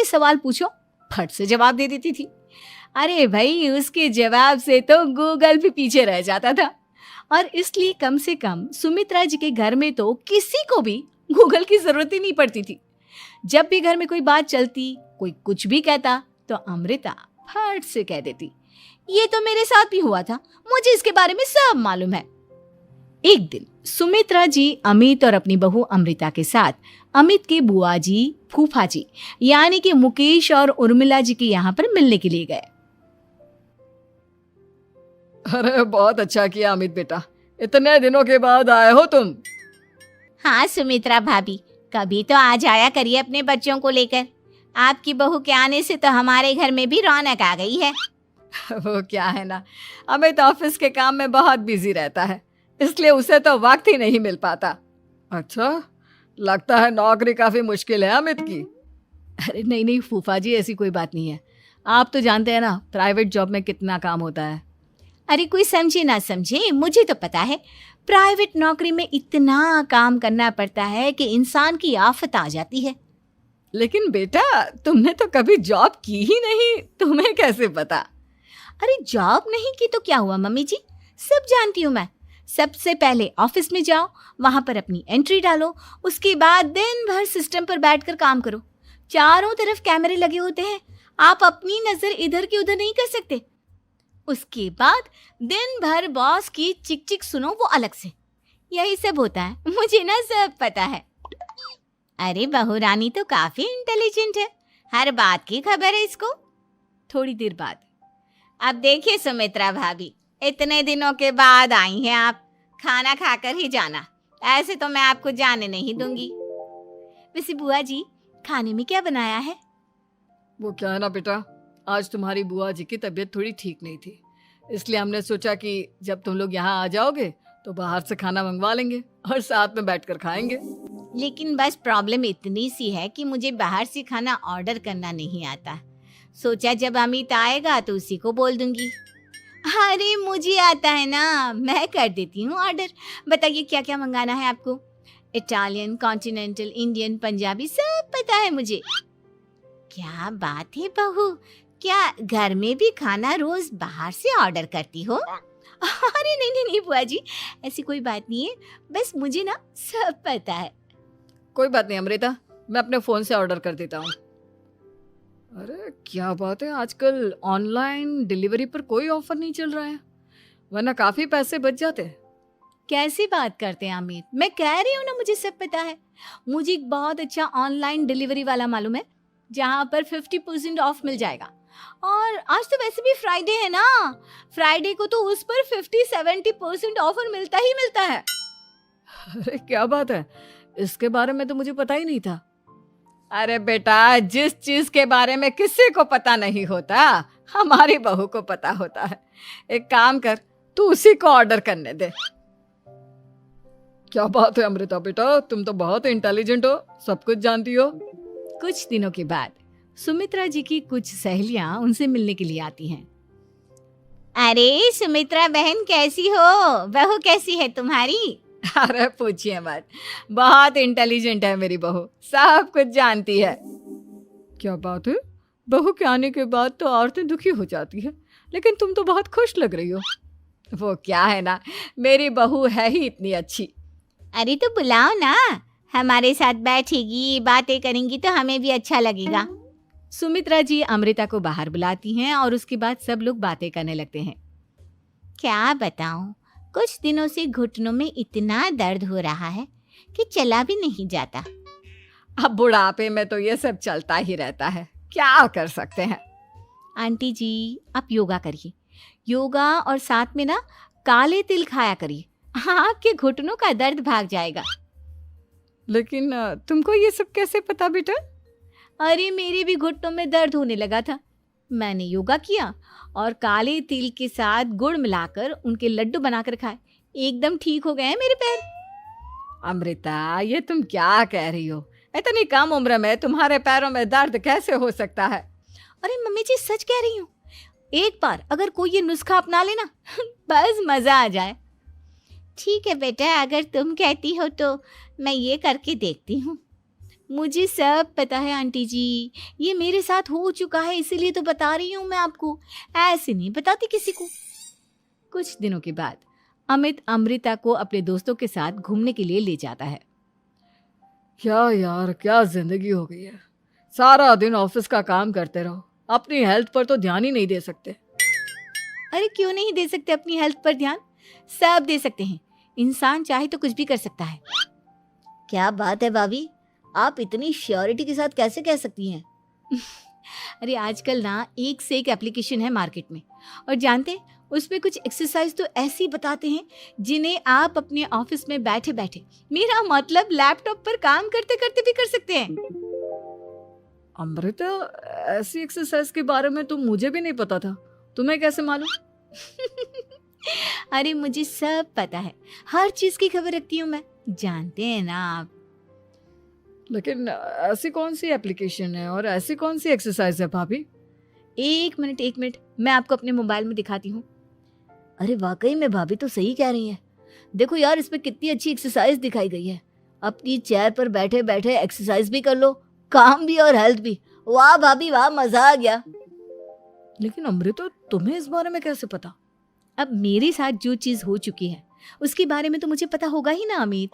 भी सवाल पूछो फट से जवाब दे देती थी। अरे भाई, उसके जवाब से तो गूगल भी पीछे रह जाता था। और इसलिए कम से कम सुमित्रा जी के घर में तो किसी को भी गूगल की जरूरत ही नहीं पड़ती थी। जब भी घर में कोई बात चलती, कोई कुछ भी कहता, तो अमृता फट से कह देती, ये तो मेरे साथ भी हुआ था, मुझे इसके बारे में सब मालूम है। एक दिन सुमित्रा जी अमित और अपनी बहू अमृता के साथ अमित के बुआ जी, फूफा जी यानी कि मुकेश और उर्मिला जी के यहाँ पर मिलने के लिए गए। अरे बहुत अच्छा किया अमित बेटा, इतने दिनों के बाद आए हो तुम। हाँ सुमित्रा भाभी, कभी तो आ जाया करिए अपने बच्चों को लेकर। आपकी बहू के आने से तो हमारे घर में भी रौनक आ गई है। वो क्या है ना, अमित ऑफिस के काम में बहुत बिजी रहता है, इसलिए उसे तो वक्त ही नहीं मिल पाता। अच्छा, लगता है नौकरी काफी मुश्किल है अमित की। अरे नहीं नहीं फूफा जी, ऐसी कोई बात नहीं है। आप तो जानते हैं ना प्राइवेट जॉब में कितना काम होता है। अरे कोई समझे ना समझे, मुझे तो पता है प्राइवेट नौकरी में इतना काम करना पड़ता है कि इंसान की आफत आ जाती है। लेकिन बेटा, तुमने तो कभी जॉब की ही नहीं, तुम्हें कैसे पता? अरे जॉब नहीं की तो क्या हुआ मम्मी जी, सब जानती हूँ मैं। सबसे पहले ऑफिस में जाओ, वहां पर अपनी एंट्री डालो, उसके बाद दिन भर सिस्टम पर बैठकर काम करो। चारों तरफ कैमरे लगे होते हैं, आप अपनी नजर इधर की उधर नहीं कर सकते। उसके बाद दिन भर बॉस की चिक चिक सुनो, वो अलग से। यही सब होता है, मुझे ना सब पता है। अरे बहू रानी तो काफी इंटेलिजेंट है, हर बात की खबर है इसको। थोड़ी देर बाद, अब देखिए सुमित्रा भाभी, इतने दिनों के बाद आई हैं आप, खाना खाकर ही जाना, ऐसे तो मैं आपको जाने नहीं दूंगी। वैसे बुआ जी, खाने में क्या बनाया है? वो क्या है ना बेटा, आज तुम्हारी बुआ जी की तबीयत थोड़ी ठीक नहीं थी, इसलिए हमने सोचा कि जब तुम लोग यहाँ आ जाओगे तो बाहर से खाना मंगवा लेंगे और साथ में बैठकर खाएंगे। लेकिन बस प्रॉब्लम इतनी सी है कि मुझे बाहर से खाना ऑर्डर करना नहीं आता। सोचा जब अमित आएगा तो उसी को बोल दूंगी। अरे मुझे आता है ना, मैं कर देती हूँ ऑर्डर। बताइए क्या क्या मंगाना है आपको? इटालियन, कॉन्टिनेंटल, इंडियन, पंजाबी, सब पता है मुझे। क्या बात है बहू, क्या घर में भी खाना रोज बाहर से ऑर्डर करती हो? अरे नहीं नहीं नहीं बुआ जी, ऐसी कोई बात नहीं है, बस मुझे ना सब पता है। कोई बात नहीं अमृता, मैं अपने फोन से ऑर्डर कर देता हूँ। अरे क्या बात है, आजकल ऑनलाइन डिलीवरी पर कोई ऑफर नहीं चल रहा है, वरना काफी पैसे बच जाते हैं। कैसी बात करते हैं अमित, मैं कह रही हूँ ना मुझे सब पता है। मुझे एक बहुत अच्छा ऑनलाइन डिलीवरी वाला मालूम है, जहाँ पर 50% ऑफ मिल जाएगा। और आज तो वैसे भी फ्राइडे है ना, फ्राइडे को तो उस पर 50-70% ऑफर मिलता ही मिलता है। अरे क्या बात है, इसके बारे में तो मुझे पता ही नहीं था। अरे बेटा, जिस चीज के बारे में किसी को पता नहीं होता, हमारी बहू को पता होता है। एक काम कर, तू उसी को ऑर्डर करने दे। क्या बात है अमृता बेटा, तुम तो बहुत इंटेलिजेंट हो, सब कुछ जानती हो। कुछ दिनों के बाद सुमित्रा जी की कुछ सहेलियां उनसे मिलने के लिए आती हैं। अरे सुमित्रा बहन कैसी हो, बहू कैसी है तुम्हारी? अरे पूछिए मत, बहुत इंटेलिजेंट है मेरी बहू, सब कुछ जानती है। क्या बात है, बहू के आने के बाद तो औरतें दुखी हो जाती है, लेकिन तुम तो बहुत खुश लग रही हो। वो क्या है ना, मेरी बहू है ही इतनी अच्छी। अरे तो बुलाओ ना, हमारे साथ बैठेगी, बातें करेंगी तो हमें भी अच्छा लगेगा। सुमित्रा जी अमृता को बाहर बुलाती हैं और उसके बाद सब लोग बातें करने लगते हैं। क्या बताऊं, कुछ दिनों से घुटनों में इतना दर्द हो रहा है कि चला भी नहीं जाता। अब बुढ़ापे में तो ये सब चलता ही रहता है, क्या कर सकते हैं। आंटी जी, आप योगा करिए, योगा और साथ में ना काले तिल खाया करिए, आपके घुटनों का दर्द भाग जाएगा। लेकिन तुमको ये सब कैसे पता बेटा? अरे मेरे भी घुटनों में दर्द होने लगा था, मैंने योगा किया और काले तिल के साथ गुड़ मिलाकर उनके लड्डू बनाकर खाए, एकदम ठीक हो गए हैं मेरे पैर। अमृता, ये तुम क्या कह रही हो? इतनी कम उम्र में तुम्हारे पैरों में दर्द कैसे हो सकता है? अरे मम्मी जी, सच कह रही हूँ, एक बार अगर कोई ये नुस्खा अपना लेना बस मजा आ जाए। ठीक है बेटा, अगर तुम कहती हो तो मैं ये करके देखती हूँ। मुझे सब पता है आंटी जी, ये मेरे साथ हो चुका है, इसीलिए तो बता रही हूँ मैं आपको, ऐसे नहीं बताती किसी को। कुछ दिनों के बाद अमित अमृता को अपने दोस्तों के साथ घूमने के लिए ले जाता है। क्या यार, क्या जिंदगी हो गई है। सारा दिन ऑफिस का काम करते रहो, अपनी हेल्थ पर तो ध्यान ही नहीं दे सकते। अरे क्यों नहीं दे सकते अपनी हेल्थ पर ध्यान, सब दे सकते हैं। इंसान चाहे तो कुछ भी कर सकता है। क्या बात है भाभी, आप इतनी श्योरिटी के साथ कैसे कह सकती हैं? अरे आजकल ना एक से एक एप्लीकेशन है मार्केट में, और जानते हैं उसमें कुछ एक्सरसाइज तो ऐसी बताते हैं जिन्हें आप अपने ऑफिस में बैठे बैठे, मेरा मतलब लैपटॉप पर काम करते करते भी कर सकते हैं। अमृता, ऐसी एक्सरसाइज के बारे में तो मुझे भी नहीं पता था, तुम्हें कैसे मालूम? अरे मुझे सब पता है, हर चीज की खबर रखती हूँ मैं, जानते हैं ना आप। लेकिन ऐसी कौन सी एप्लीकेशन है और ऐसी कौन सी एक्सरसाइज है भाभी? एक मिनट, मैं आपको अपने मोबाइल में दिखाती हूँ। अरे वाकई में भाभी तो सही कह रही हैं। देखो यार, इसमें कितनी अच्छी एक्सरसाइज दिखाई गई है। अपनी चेयर पर बैठे बैठे एक्सरसाइज भी कर लो, काम भी और हेल्थ भी। वाह भाभी वाह, मजा आ गया। लेकिन अमृता, तुम्हें इस बारे में कैसे पता? अब मेरे साथ जो चीज हो चुकी है उसके बारे में तो मुझे पता होगा ही ना अमित।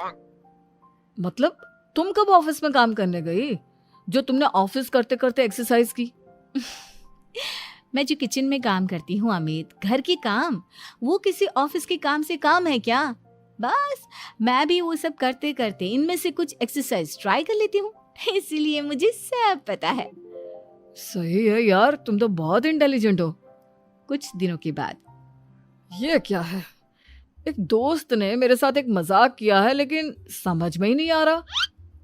मतलब तुम कब ऑफिस में काम करने गई जो तुमने ऑफिस करते करते एक्सरसाइज की? मैं जो किचन में काम करती हूँ अमित, घर के काम, वो किसी ऑफिस के काम से काम है क्या? बस मैं भी वो सब करते करते इनमें से कुछ एक्सरसाइज ट्राई कर लेती हूँ, इसीलिए मुझे सब पता है। सही है यार, तुम तो बहुत इंटेलिजेंट हो। कुछ दिनों के बाद ये क्या है, एक दोस्त ने मेरे साथ एक मजाक किया है लेकिन समझ में ही नहीं आ रहा।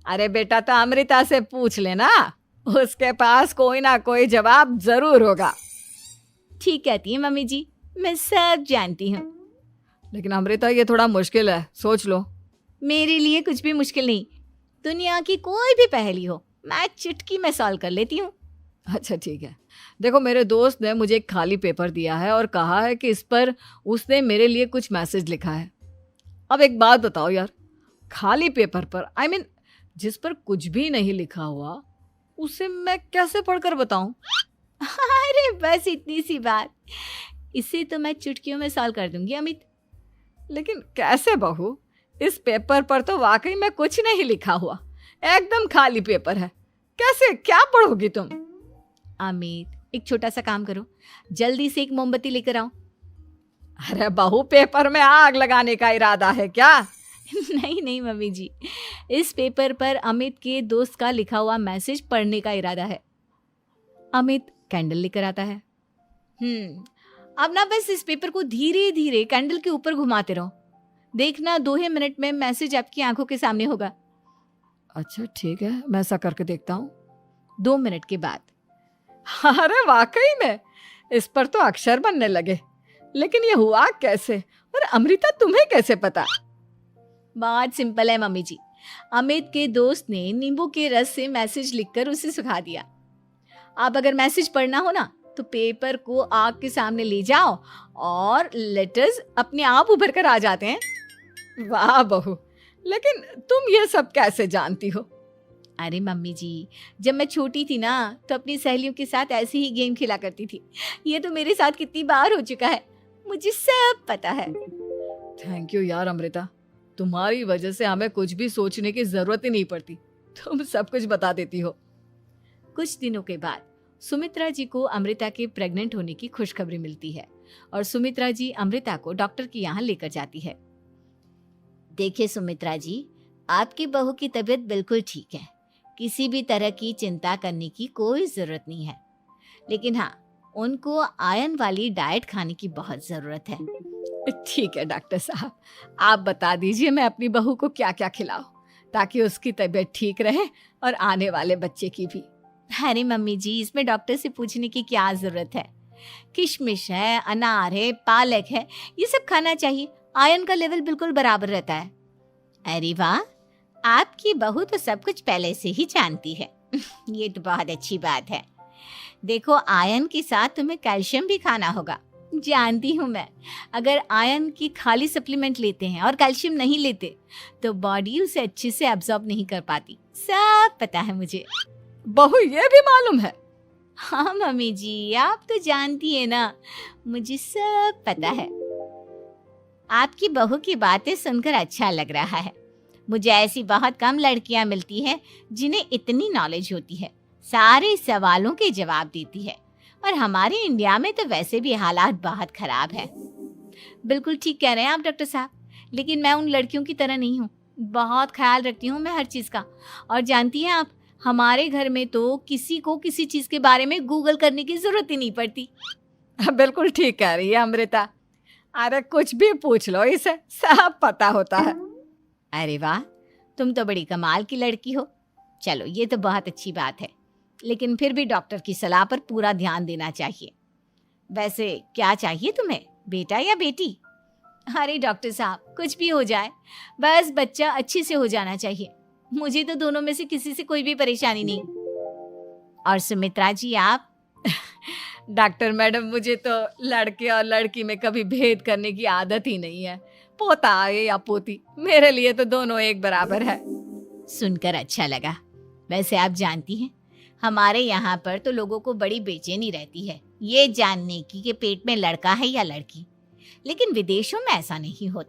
अरे बेटा, तो अमृता से पूछ लेना, उसके पास कोई ना कोई जवाब जरूर होगा। ठीक कहती है मम्मी जी, मैं सब जानती हूँ। लेकिन अमृता, ये थोड़ा मुश्किल है, सोच लो। मेरे लिए कुछ भी मुश्किल नहीं, दुनिया की कोई भी पहेली हो मैं चुटकी में सॉल्व कर लेती हूँ। अच्छा ठीक है, देखो मेरे दोस्त ने मुझे एक खाली पेपर दिया है और कहा है कि इस पर उसने मेरे लिए कुछ मैसेज लिखा है। अब एक बात बताओ यार, खाली पेपर पर, आई मीन जिस पर कुछ भी नहीं लिखा हुआ, उसे मैं कैसे पढ़कर बताऊं? अरे बस इतनी सी बात, इसे तो मैं चुटकियों में सॉल्व कर दूंगी अमित। लेकिन कैसे बहू, इस पेपर पर तो वाकई में कुछ नहीं लिखा हुआ, एकदम खाली पेपर है, कैसे, क्या पढ़ोगी तुम? अमित, एक छोटा सा काम करो, जल्दी से एक मोमबत्ती लेकर आओ। अरे बहू, पेपर में आग लगाने का इरादा है क्या? नहीं मम्मी जी, इस पेपर पर अमित के दोस्त का लिखा हुआ मैसेज पढ़ने का इरादा है। अमित कैंडल लेकर आता है। अब ना बस इस पेपर को धीरे धीरे कैंडल के ऊपर घुमाते रहो, देखना 2 ही मिनट में मैसेज आपकी आंखों के सामने होगा। अच्छा ठीक है, मैं ऐसा करके देखता हूँ। 2 मिनट के बाद अरे वाकई में इस पर तो अक्षर बनने लगे, लेकिन ये हुआ कैसे? और अमृता, तुम्हें कैसे पता? बहुत सिंपल है मम्मी जी, अमित के दोस्त ने नींबू के रस से मैसेज लिखकर उसे सुखा दिया। अब अगर मैसेज पढ़ना हो ना तो पेपर को आग के सामने ले जाओ और लेटर्स अपने आप उभर कर आ जाते हैं। वाह बहू, लेकिन तुम ये सब कैसे जानती हो? अरे मम्मी जी, जब मैं छोटी थी ना तो अपनी सहेलियों के साथ ऐसे ही गेम खेला करती थी। ये तो मेरे साथ कितनी बार हो चुका है, मुझे सब पता है। थैंक यू यार अमृता, तुम्हारी वजह से हमें कुछ भी सोचने की जरूरत ही नहीं पड़ती, तुम सब कुछ बता देती हो। कुछ दिनों के बाद सुमित्रा जी को अमृता के प्रेग्नेंट होने की खुशखबरी मिलती है और सुमित्रा जी अमृता को डॉक्टर के यहाँ लेकर जाती है। देखिए सुमित्रा जी, आपकी बहू की तबीयत बिल्कुल ठीक है, किसी भी तरह की चिंता करने की कोई जरूरत नहीं है, लेकिन हाँ, उनको आयरन वाली डाइट खाने की बहुत जरूरत है। ठीक है डॉक्टर साहब, आप बता दीजिए मैं अपनी बहू को क्या क्या खिलाऊं ताकि उसकी तबीयत ठीक रहे और आने वाले बच्चे की भी। अरे मम्मी जी, इसमें डॉक्टर से पूछने की क्या जरूरत है, किशमिश है, अनार है, पालक है, ये सब खाना चाहिए, आयरन का लेवल बिल्कुल बराबर रहता है। अरे वाह, आपकी बहू तो सब कुछ पहले से ही जानती है। ये तो बहुत अच्छी बात है। देखो, आयरन के साथ तुम्हें कैल्शियम भी खाना होगा, जानती हूँ मैं, अगर आयरन की खाली सप्लीमेंट लेते हैं और कैल्शियम नहीं लेते तो बॉडी उसे अच्छे से एब्जॉर्ब नहीं कर पाती। सब पता है मुझे। बहू ये भी मालूम है? हाँ मम्मी जी, आप तो जानती है ना, मुझे सब पता है। आपकी बहू की बातें सुनकर अच्छा लग रहा है। मुझे ऐसी बहुत कम लड़कियां मिलती हैं जिन्हें इतनी नॉलेज होती है, सारे सवालों के जवाब देती है। और हमारे इंडिया में तो वैसे भी हालात बहुत खराब है। बिल्कुल ठीक कह रहे हैं आप डॉक्टर साहब, लेकिन मैं उन लड़कियों की तरह नहीं हूँ। बहुत ख्याल रखती हूँ मैं हर चीज़ का। और जानती हैं आप, हमारे घर में तो किसी को किसी चीज़ के बारे में गूगल करने की ज़रूरत ही नहीं पड़ती। बिल्कुल ठीक कह रही है अमृता। अरे कुछ भी पूछ लो इसे, सब पता होता है। अरे वाह, तुम तो बड़ी कमाल की लड़की हो। चलो ये तो बहुत अच्छी बात है, लेकिन फिर भी डॉक्टर की सलाह पर पूरा ध्यान देना चाहिए। वैसे क्या चाहिए तुम्हें, बेटा या बेटी? अरे डॉक्टर साहब, कुछ भी हो जाए, बस बच्चा अच्छे से हो जाना चाहिए। मुझे तो दोनों में से किसी से कोई भी परेशानी नहीं। और सुमित्रा जी आप? डॉक्टर मैडम, मुझे तो लड़के और लड़की में कभी भेद करने की आदत ही नहीं है। पोता आए या पोती, मेरे लिए तो दोनों एक बराबर है। सुनकर अच्छा लगा। वैसे आप जानती हैं, हमारे यहाँ पर तो लोगों को बड़ी बेचैनी रहती है ये जानने की कि पेट में लड़का है या लड़की, लेकिन विदेशों में ऐसा नहीं होता।